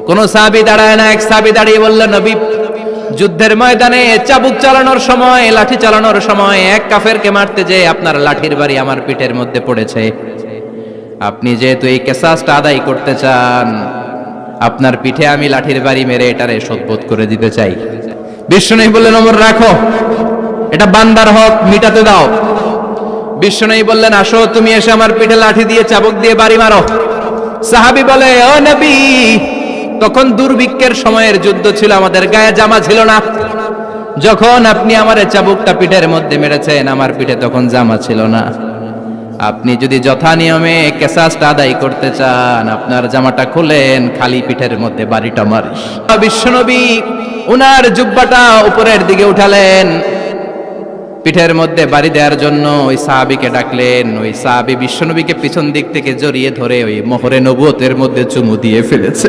কোন সাহাবী দাঁড়ায় না, এক সাহাবী দাঁড়িয়ে বলল, নবী, যুদ্ধের ময়দানে চাবুক চালানোর সময়, লাঠি চালানোর সময় এক কাফেরকে মারতে যেয়ে আপনার লাঠির বাড়ি আমার পিঠের মধ্যে পড়েছে। আপনি যেহেতু এই কিসাসটা আদায় করতে চান, আপনার পিঠে আমি লাঠির বাড়ি মেরে এটারে শোধবোধ করে দিতে চাই। বিশ্বনবী বললেন, ওমর রাখো, এটা বান্দার হক, মিটাতে দাও। বিশ্বনবী বললেন, আসো, তুমি এসে আমার পিঠে লাঠি দিয়ে চাবুক দিয়ে বাড়ি মারো। সাহাবী বলে, ও নবী, তখন দুর্ভিক্ষের সময়ের যুদ্ধ ছিল, আমাদের গায়ে জামা ছিল না। যখন আপনি আমার চাবুকটা পিঠের মধ্যে মেরেছেন, আমার পিঠে তখন জামা ছিল না। আপনি যদি যথা নিয়মে কিসাসটা আদায় করতে চান, আপনার জামাটা খুলেন, খালি পিঠের মধ্যে বাড়িটা মারিস। বিশ্বনবী উনার জুব্বাটা উপরের দিকে উঠালেন, পিঠের মধ্যে বাড়ি দেওয়ার জন্য ওই সাহাবীকে ডাকলেন। ওই সাহাবী বিশ্বনবীকে পিছন দিক থেকে জড়িয়ে ধরে ওই মোহরে নবুয়তের মধ্যে চুমু দিয়ে ফেলেছে।